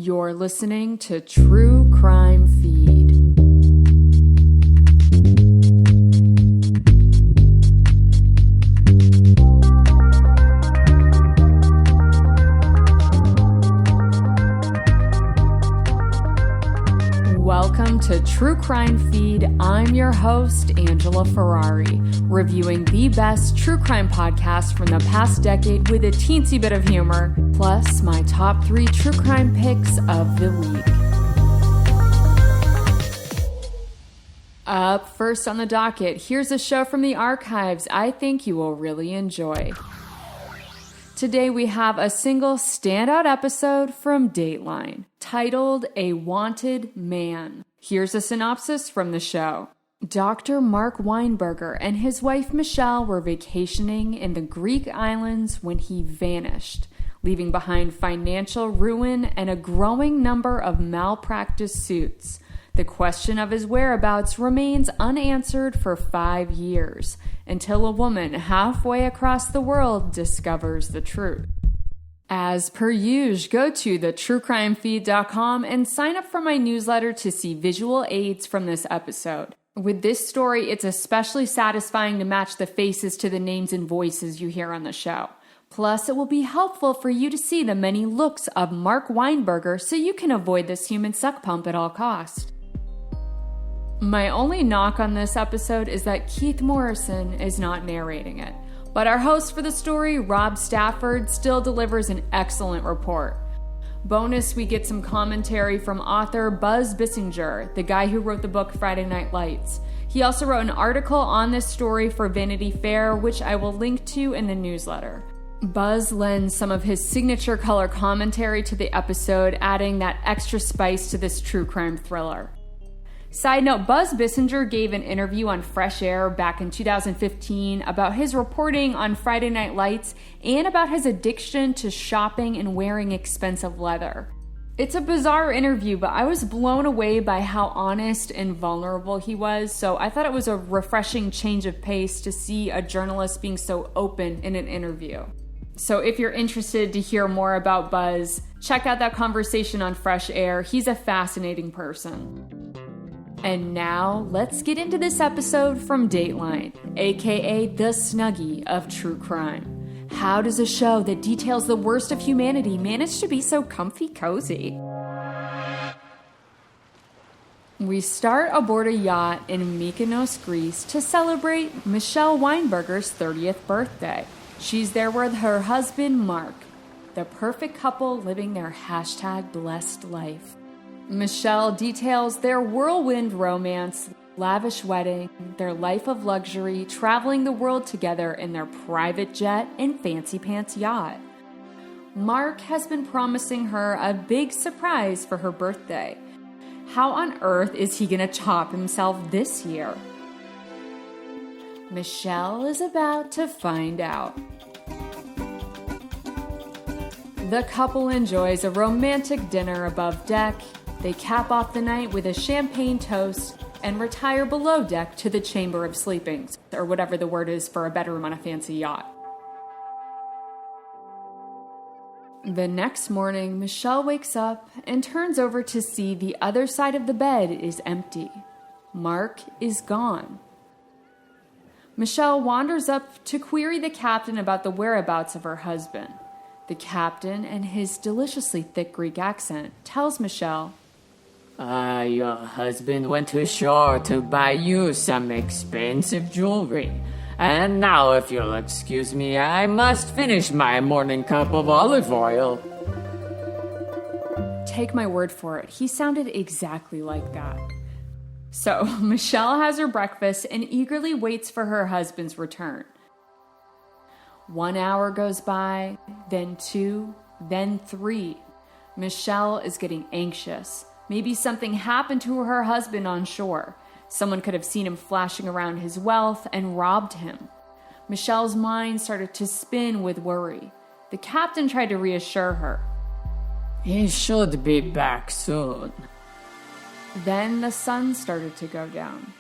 You're listening to True Crime Feed. Welcome to True Crime Feed. I'm your host, Angela Ferrari, reviewing the best true crime podcast from the past decade with a teensy bit of humor, plus my top 3 true crime picks of the week. Up first on the docket, here's a show from the archives I think you will really enjoy. Today we have a single standout episode from Dateline, titled A Wanted Man. Here's a synopsis from the show. Dr. Mark Weinberger and his wife Michelle were vacationing in the Greek islands when he vanished, leaving behind financial ruin and a growing number of malpractice suits. The question of his whereabouts remains unanswered for 5 years, until a woman halfway across the world discovers the truth. As per usual, go to thetruecrimefeed.com and sign up for my newsletter to see visual aids from this episode. With this story, it's especially satisfying to match the faces to the names and voices you hear on the show. Plus, it will be helpful for you to see the many looks of Mark Weinberger so you can avoid this human suck pump at all costs. My only knock on this episode is that Keith Morrison is not narrating it, but our host for the story, Rob Stafford, still delivers an excellent report. Bonus, we get some commentary from author Buzz Bissinger, the guy who wrote the book Friday Night Lights. He also wrote an article on this story for Vanity Fair, which I will link to in the newsletter. Buzz lends some of his signature color commentary to the episode, adding that extra spice to this true crime thriller. Side note, Buzz Bissinger gave an interview on Fresh Air back in 2015 about his reporting on Friday Night Lights and about his addiction to shopping and wearing expensive leather. It's a bizarre interview, but I was blown away by how honest and vulnerable he was, so I thought it was a refreshing change of pace to see a journalist being so open in an interview. So if you're interested to hear more about Buzz, check out that conversation on Fresh Air. He's a fascinating person. And now, let's get into this episode from Dateline, aka the Snuggie of true crime. How does a show that details the worst of humanity manage to be so comfy cozy? We start aboard a yacht in Mykonos, Greece to celebrate Michelle Weinberger's 30th birthday. She's there with her husband, Mark, the perfect couple living their #blessed life. Michelle details their whirlwind romance, lavish wedding, their life of luxury, traveling the world together in their private jet and fancy pants yacht. Mark has been promising her a big surprise for her birthday. How on earth is he gonna top himself this year? Michelle is about to find out. The couple enjoys a romantic dinner above deck. They cap off the night with a champagne toast and retire below deck to the chamber of sleepings, or whatever the word is for a bedroom on a fancy yacht. The next morning, Michelle wakes up and turns over to see the other side of the bed is empty. Mark is gone. Michelle wanders up to query the captain about the whereabouts of her husband. The captain, in his deliciously thick Greek accent, tells Michelle, Your husband went to shore to buy you some expensive jewelry. And now, if you'll excuse me, I must finish my morning cup of olive oil. Take my word for it, he sounded exactly like that. So, Michelle has her breakfast and eagerly waits for her husband's return. 1 hour goes by, then 2, then 3. Michelle is getting anxious. Maybe something happened to her husband on shore. Someone could have seen him flashing around his wealth and robbed him. Michelle's mind started to spin with worry. The captain tried to reassure her. He should be back soon. Then the sun started to go down.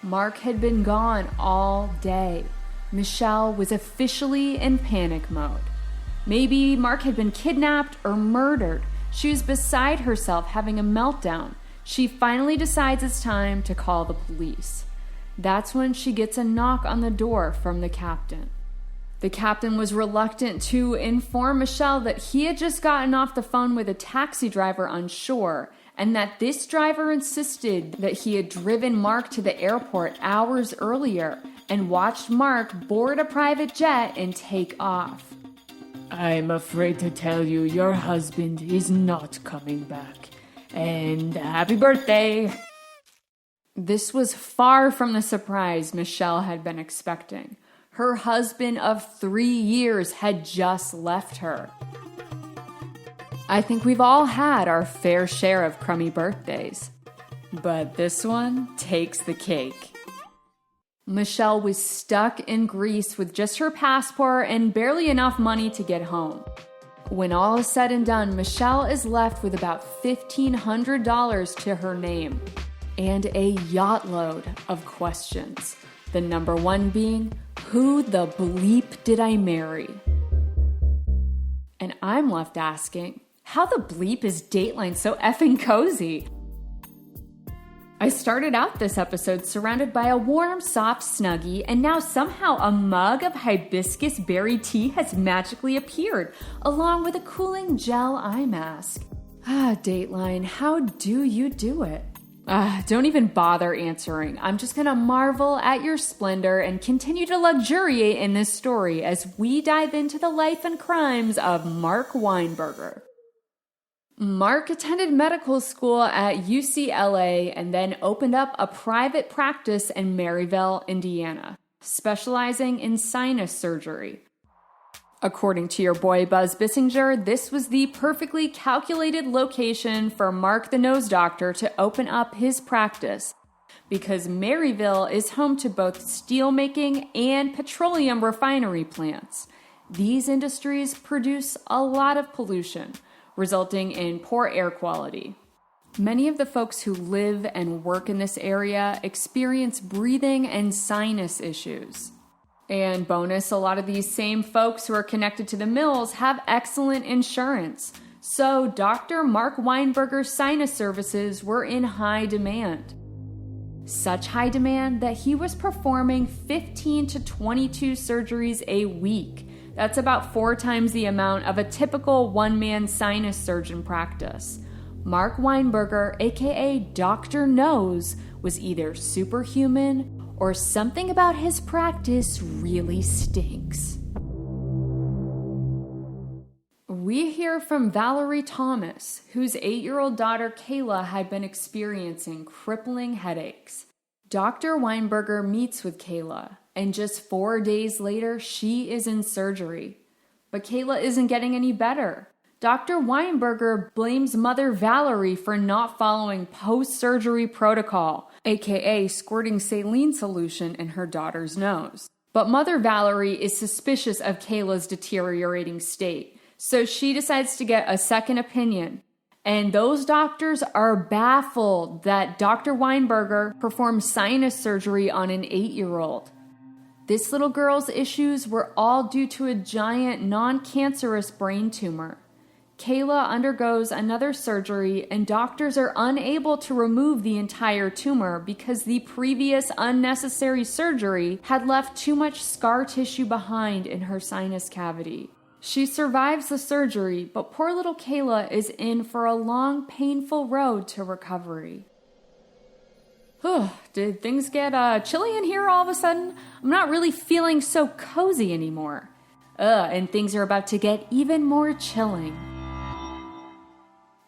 Mark had been gone all day. Michelle was officially in panic mode. Maybe Mark had been kidnapped or murdered. She was beside herself, having a meltdown. She finally decides it's time to call the police. That's when she gets a knock on the door from the captain. The captain was reluctant to inform Michelle that he had just gotten off the phone with a taxi driver on shore, and that this driver insisted that he had driven Mark to the airport hours earlier and watched Mark board a private jet and take off. I'm afraid to tell you your husband is not coming back. And happy birthday! This was far from the surprise Michelle had been expecting. Her husband of 3 years had just left her. I think we've all had our fair share of crummy birthdays, but this one takes the cake. Michelle was stuck in Greece with just her passport and barely enough money to get home. When all is said and done, Michelle is left with about $1,500 to her name and a yacht load of questions. The number one being, who the bleep did I marry? And I'm left asking, how the bleep is Dateline so effing cozy? I started out this episode surrounded by a warm, soft Snuggie, and now somehow a mug of hibiscus berry tea has magically appeared, along with a cooling gel eye mask. Dateline, how do you do it? Don't even bother answering. I'm just gonna marvel at your splendor and continue to luxuriate in this story as we dive into the life and crimes of Mark Weinberger. Mark attended medical school at UCLA and then opened up a private practice in Maryville, Indiana, specializing in sinus surgery. According to your boy Buzz Bissinger, this was the perfectly calculated location for Mark the Nose Doctor to open up his practice, because Maryville is home to both steelmaking and petroleum refinery plants. These industries produce a lot of pollution, resulting in poor air quality. Many of the folks who live and work in this area experience breathing and sinus issues. And bonus, a lot of these same folks who are connected to the mills have excellent insurance. So Dr. Mark Weinberger's sinus services were in high demand. Such high demand that he was performing 15 to 22 surgeries a week. That's about 4 times the amount of a typical one-man sinus surgeon practice. Mark Weinberger, aka Dr. Nose, was either superhuman or something about his practice really stinks. We hear from Valerie Thomas, whose 8-year-old daughter Kayla had been experiencing crippling headaches. Dr. Weinberger meets with Kayla, and just 4 days later, she is in surgery. But Kayla isn't getting any better. Dr. Weinberger blames Mother Valerie for not following post-surgery protocol, aka squirting saline solution in her daughter's nose. But Mother Valerie is suspicious of Kayla's deteriorating state, so she decides to get a second opinion. And those doctors are baffled that Dr. Weinberger performed sinus surgery on an 8-year-old. This little girl's issues were all due to a giant non-cancerous brain tumor. Kayla undergoes another surgery, and doctors are unable to remove the entire tumor because the previous unnecessary surgery had left too much scar tissue behind in her sinus cavity. She survives the surgery, but poor little Kayla is in for a long, painful road to recovery. Did things get chilly in here all of a sudden? I'm not really feeling so cozy anymore. And things are about to get even more chilling.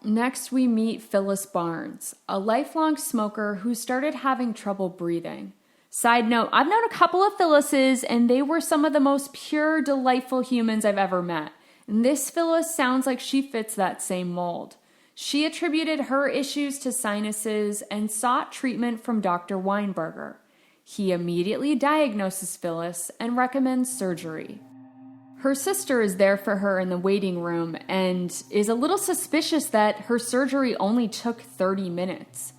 Next, we meet Phyllis Barnes, a lifelong smoker who started having trouble breathing. Side note, I've known a couple of Phyllises, and they were some of the most pure, delightful humans I've ever met. And this Phyllis sounds like she fits that same mold. She attributed her issues to sinuses and sought treatment from Dr. Weinberger. He immediately diagnoses Phyllis and recommends surgery. Her sister is there for her in the waiting room and is a little suspicious that her surgery only took 30 minutes.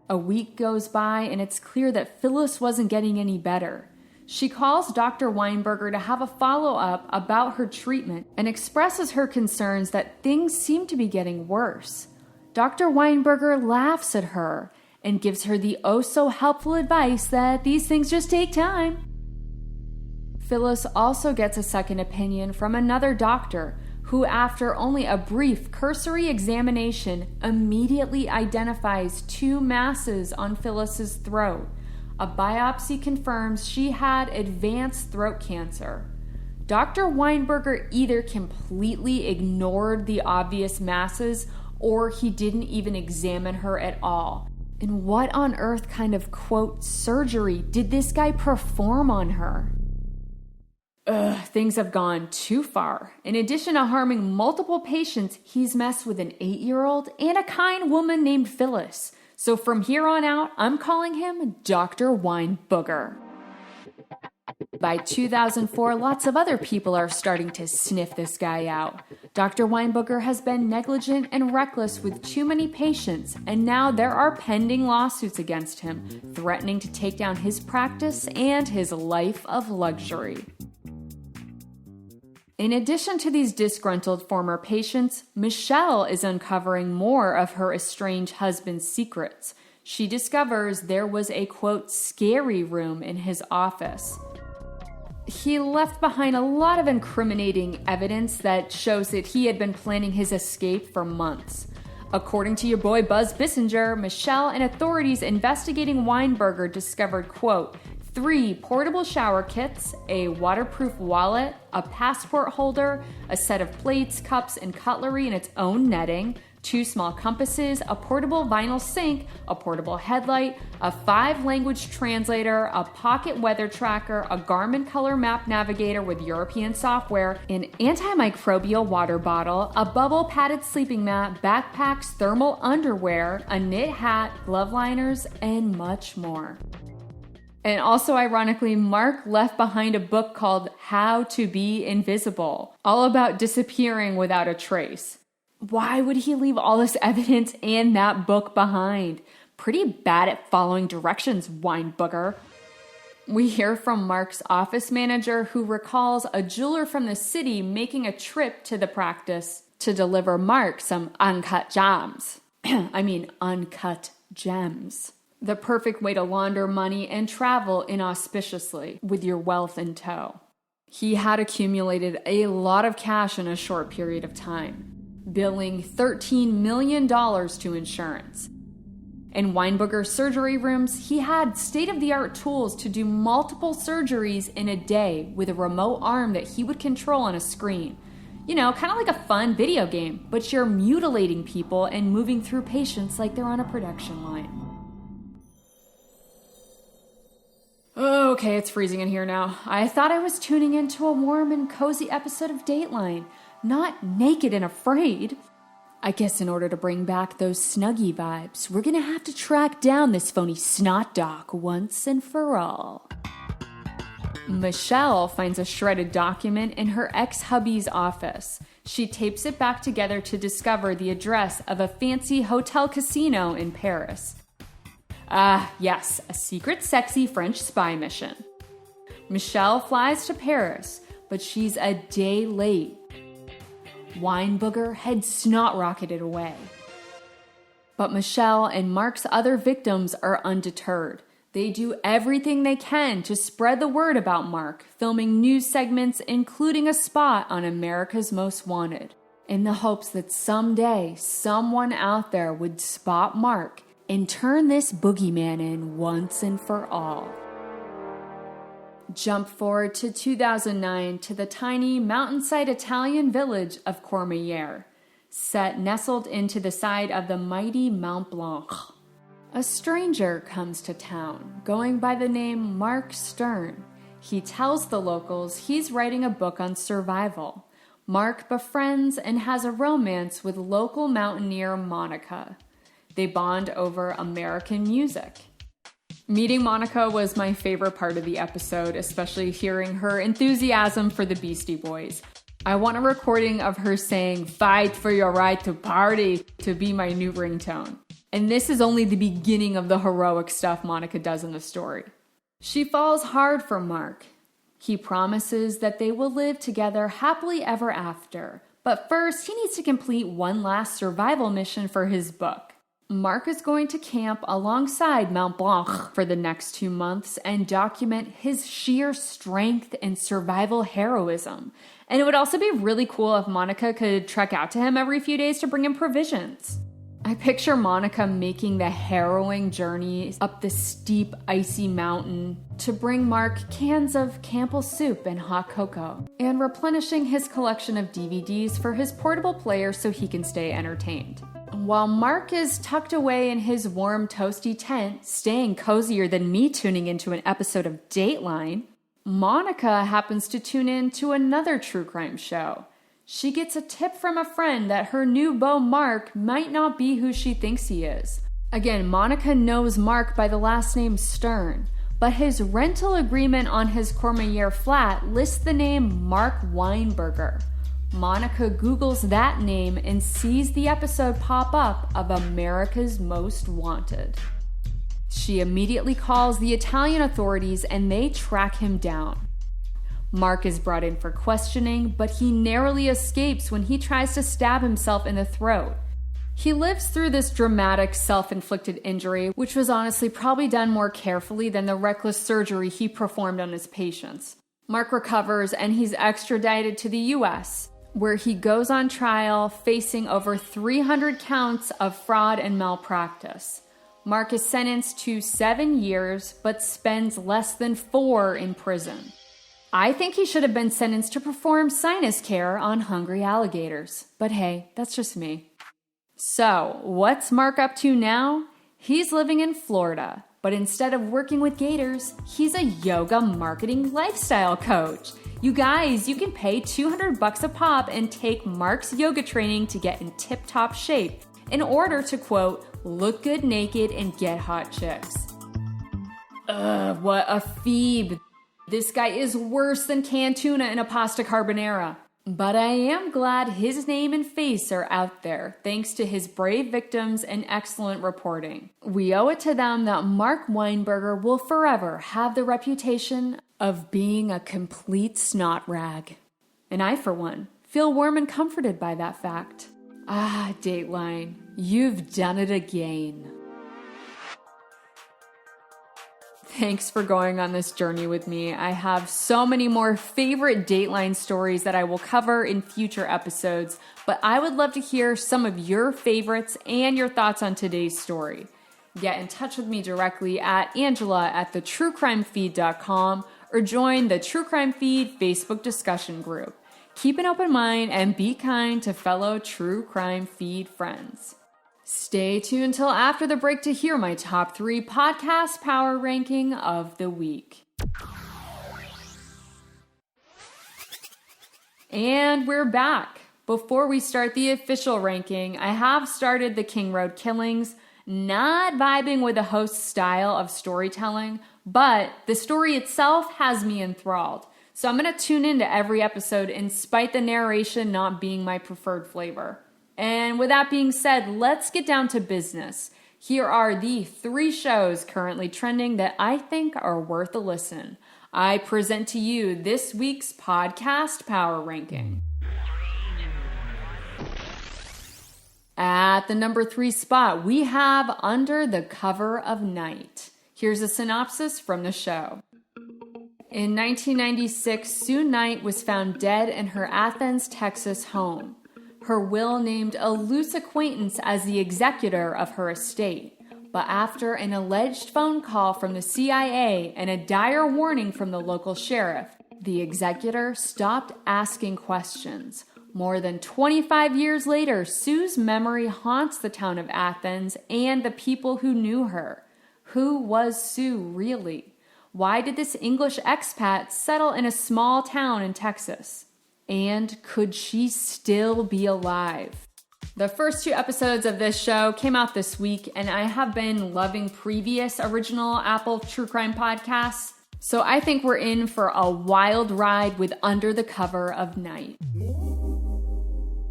A week goes by and it's clear that Phyllis wasn't getting any better. She calls Dr. Weinberger to have a follow-up about her treatment and expresses her concerns that things seem to be getting worse. Dr. Weinberger laughs at her and gives her the oh-so-helpful advice that these things just take time. Phyllis also gets a second opinion from another doctor who, after only a brief cursory examination, immediately identifies 2 masses on Phyllis's throat. A biopsy confirms she had advanced throat cancer. Dr. Weinberger either completely ignored the obvious masses or he didn't even examine her at all. And what on earth kind of, quote, surgery did this guy perform on her? Things have gone too far. In addition to harming multiple patients, he's messed with an 8-year-old and a kind woman named Phyllis. So from here on out, I'm calling him Dr. Weinberger. By 2004, lots of other people are starting to sniff this guy out. Dr. Weinberger has been negligent and reckless with too many patients, and now there are pending lawsuits against him, threatening to take down his practice and his life of luxury. In addition to these disgruntled former patients, Michelle is uncovering more of her estranged husband's secrets. She discovers there was a, quote, scary room in his office. He left behind a lot of incriminating evidence that shows that he had been planning his escape for months. According to your boy Buzz Bissinger, Michelle and authorities investigating Weinberger discovered, quote, 3 portable shower kits, a waterproof wallet, a passport holder, a set of plates, cups, and cutlery in its own netting, 2 small compasses, a portable vinyl sink, a portable headlight, a 5-language translator, a pocket weather tracker, a Garmin color map navigator with European software, an antimicrobial water bottle, a bubble-padded sleeping mat, backpacks, thermal underwear, a knit hat, glove liners, and much more. And also, ironically, Mark left behind a book called How to Be Invisible, all about disappearing without a trace. Why would he leave all this evidence and that book behind? Pretty bad at following directions, Weinberger. We hear from Mark's office manager, who recalls a jeweler from the city making a trip to the practice to deliver Mark some uncut gems. Uncut gems. The perfect way to launder money and travel inauspiciously with your wealth in tow. He had accumulated a lot of cash in a short period of time, billing $13 million to insurance. In Weinberger's surgery rooms, he had state-of-the-art tools to do multiple surgeries in a day with a remote arm that he would control on a screen. You know, kind of like a fun video game, but you're mutilating people and moving through patients like they're on a production line. Okay, it's freezing in here now. I thought I was tuning into a warm and cozy episode of Dateline, not naked and afraid. I guess in order to bring back those Snuggie vibes, we're gonna have to track down this phony snot doc once and for all. Michelle finds a shredded document in her ex-hubby's office. She tapes it back together to discover the address of a fancy hotel casino in Paris. Yes, a secret sexy French spy mission. Michelle flies to Paris, but she's a day late. Weinberger had snot-rocketed away. But Michelle and Mark's other victims are undeterred. They do everything they can to spread the word about Mark, filming news segments, including a spot on America's Most Wanted, in the hopes that someday someone out there would spot Mark and turn this boogeyman in once and for all. Jump forward to 2009 to the tiny mountainside Italian village of Courmayeur, set nestled into the side of the mighty Mont Blanc. A stranger comes to town, going by the name Mark Stern. He tells the locals he's writing a book on survival. Mark befriends and has a romance with local mountaineer Monica. They bond over American music. Meeting Monica was my favorite part of the episode, especially hearing her enthusiasm for the Beastie Boys. I want a recording of her saying, "Fight for your right to party," to be my new ringtone. And this is only the beginning of the heroic stuff Monica does in the story. She falls hard for Mark. He promises that they will live together happily ever after, but first he needs to complete one last survival mission for his book. Mark is going to camp alongside Mount Blanc for the next 2 months and document his sheer strength and survival heroism. And it would also be really cool if Monica could trek out to him every few days to bring him provisions. I picture Monica making the harrowing journey up the steep, icy mountain to bring Mark cans of Campbell soup and hot cocoa, and replenishing his collection of DVDs for his portable player so he can stay entertained. While Mark is tucked away in his warm, toasty tent, staying cozier than me tuning into an episode of Dateline, Monica happens to tune in to another true crime show. She gets a tip from a friend that her new beau Mark might not be who she thinks he is. Again, Monica knows Mark by the last name Stern, but his rental agreement on his Courmayeur flat lists the name Mark Weinberger. Monica Googles that name and sees the episode pop up of America's Most Wanted. She immediately calls the Italian authorities and they track him down. Mark is brought in for questioning, but he narrowly escapes when he tries to stab himself in the throat. He lives through this dramatic self-inflicted injury, which was honestly probably done more carefully than the reckless surgery he performed on his patients. Mark recovers and he's extradited to the US, where he goes on trial facing over 300 counts of fraud and malpractice. Mark is sentenced to 7 years, but spends less than 4 in prison. I think he should have been sentenced to perform sinus care on hungry alligators. But hey, that's just me. So, what's Mark up to now? He's living in Florida, but instead of working with gators, he's a yoga marketing lifestyle coach. You guys, you can pay $200 a pop and take Mark's yoga training to get in tip-top shape in order to, quote, look good naked and get hot chicks. Ugh, what a phoebe. This guy is worse than canned tuna in a pasta carbonara. But I am glad his name and face are out there, thanks to his brave victims and excellent reporting. We owe it to them that Mark Weinberger will forever have the reputation of being a complete snot rag. And I, for one, feel warm and comforted by that fact. Ah, Dateline, you've done it again. Thanks for going on this journey with me. I have so many more favorite Dateline stories that I will cover in future episodes, but I would love to hear some of your favorites and your thoughts on today's story. Get in touch with me directly at angela@thetruecrimefeed.com or join the True Crime Feed Facebook discussion group. Keep an open mind and be kind to fellow True Crime Feed friends. Stay tuned till after the break to hear my top 3 podcast power ranking of the week. And we're back. Before we start the official ranking, I have started the King Road Killings, not vibing with the host's style of storytelling, but the story itself has me enthralled. So I'm going to tune into every episode in spite the narration not being my preferred flavor. And with that being said, let's get down to business. Here are the 3 shows currently trending that I think are worth a listen. I present to you this week's podcast power ranking. At the number 3 spot, we have Under the Cover of Night. Here's a synopsis from the show. In 1996, Sue Knight was found dead in her Athens, Texas home. Her will named a loose acquaintance as the executor of her estate, but after an alleged phone call from the CIA and a dire warning from the local sheriff, the executor stopped asking questions. More than 25 years later, Sue's memory haunts the town of Athens and the people who knew her. Who was Sue really? Why did this English expat settle in a small town in Texas? And could she still be alive? The first 2 episodes of this show came out this week, and I have been loving previous original Apple True Crime podcasts, so I think we're in for a wild ride with Under the Cover of Night.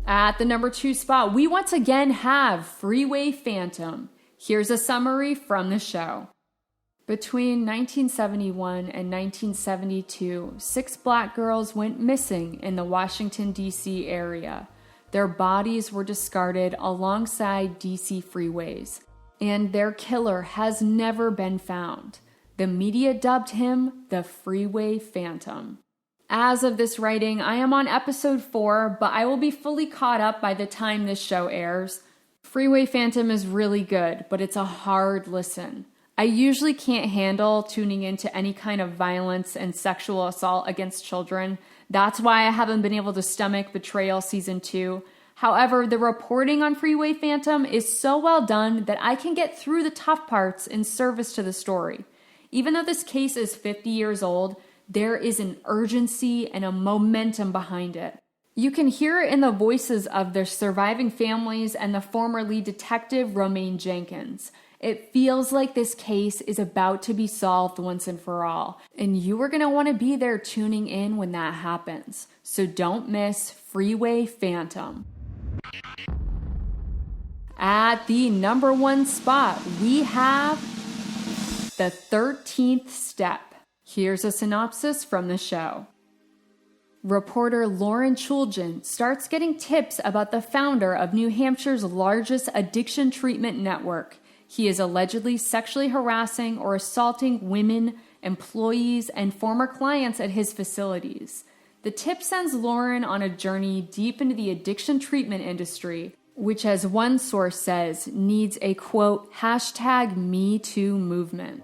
At the number 2 spot, we once again have Freeway Phantom. Here's a summary from the show. Between 1971 and 1972, 6 black girls went missing in the Washington, D.C. area. Their bodies were discarded alongside D.C. freeways, and their killer has never been found. The media dubbed him the Freeway Phantom. As of this writing, I am on episode 4, but I will be fully caught up by the time this show airs. Freeway Phantom is really good, but it's a hard listen. I usually can't handle tuning into any kind of violence and sexual assault against children. That's why I haven't been able to stomach Betrayal Season 2. However, the reporting on Freeway Phantom is so well done that I can get through the tough parts in service to the story. Even though this case is 50 years old, there is an urgency and a momentum behind it. You can hear it in the voices of the surviving families and the former lead detective, Romaine Jenkins. It feels like this case is about to be solved once and for all, and you are going to want to be there tuning in when that happens. So don't miss Freeway Phantom. At the number 1 spot, we have The 13th Step. Here's a synopsis from the show. Reporter Lauren Chulgin starts getting tips about the founder of New Hampshire's largest addiction treatment network. He is allegedly sexually harassing or assaulting women, employees, and former clients at his facilities. The tip sends Lauren on a journey deep into the addiction treatment industry, which, as one source says, needs a, quote, #MeToo movement.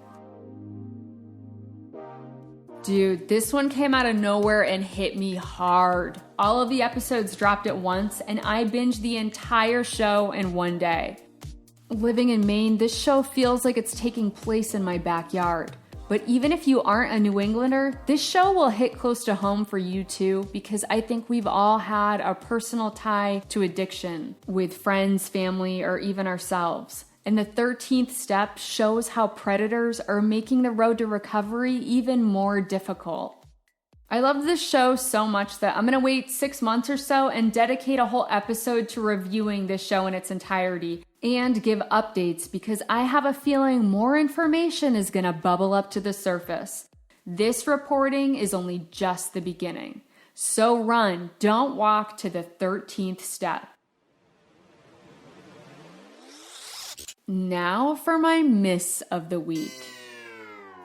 Dude, this one came out of nowhere and hit me hard. All of the episodes dropped at once, and I binged the entire show in one day. Living in Maine, this show feels like it's taking place in my backyard. But even if you aren't a New Englander, this show will hit close to home for you too, because I think we've all had a personal tie to addiction with friends, family, or even ourselves. And the 13th Step shows how predators are making the road to recovery even more difficult. I love this show so much that I'm going to wait 6 months or so and dedicate a whole episode to reviewing this show in its entirety and give updates, because I have a feeling more information is going to bubble up to the surface. This reporting is only just the beginning. So run, don't walk to the 13th step. Now for my miss of the week.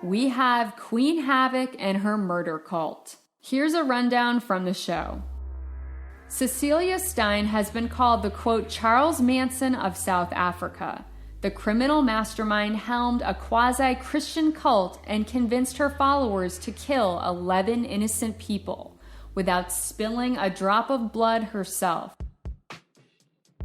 We have Queen Havoc and her murder cult. Here's a rundown from the show. Cecilia Stein has been called the, quote, Charles Manson of South Africa. The criminal mastermind helmed a quasi-Christian cult and convinced her followers to kill 11 innocent people without spilling a drop of blood herself.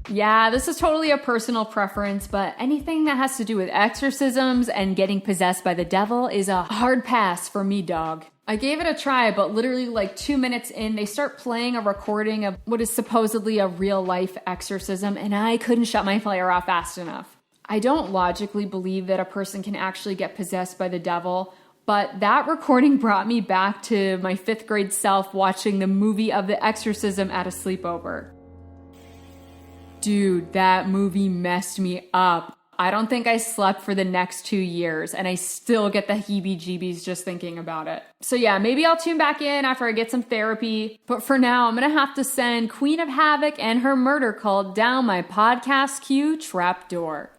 Yeah, this is totally a personal preference, but anything that has to do with exorcisms and getting possessed by the devil is a hard pass for me, dog. I gave it a try, but literally like 2 minutes in, they start playing a recording of what is supposedly a real-life exorcism, and I couldn't shut my fire off fast enough. I don't logically believe that a person can actually get possessed by the devil, but that recording brought me back to my 5th grade self watching the movie of The Exorcism at a sleepover. Dude, that movie messed me up. I don't think I slept for the next 2 years, and I still get the heebie-jeebies just thinking about it. So yeah, maybe I'll tune back in after I get some therapy, but for now, I'm gonna have to send Queen of Havoc and her murder cult down my podcast queue trapdoor.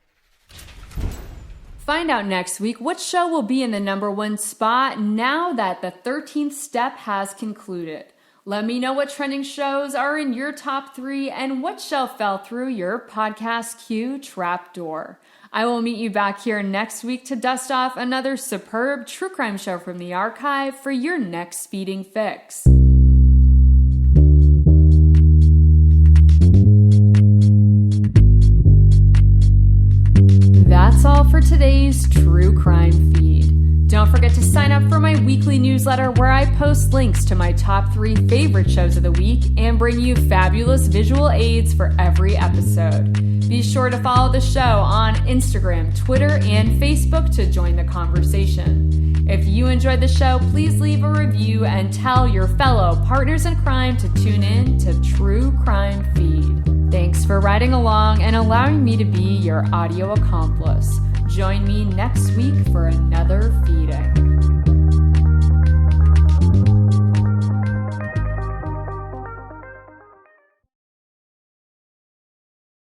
Find out next week what show will be in the number 1 spot now that the 13th step has concluded. Let me know what trending shows are in your top 3 and what show fell through your podcast queue trapdoor. I will meet you back here next week to dust off another superb true crime show from the archive for your next speeding fix. That's all for today's True Crime Feed. Don't forget to sign up for my weekly newsletter where I post links to my top 3 favorite shows of the week and bring you fabulous visual aids for every episode. Be sure to follow the show on Instagram, Twitter, and Facebook to join the conversation. If you enjoyed the show, please leave a review and tell your fellow partners in crime to tune in to True Crime Feed. Thanks for riding along and allowing me to be your audio accomplice. Join me next week for another feeding.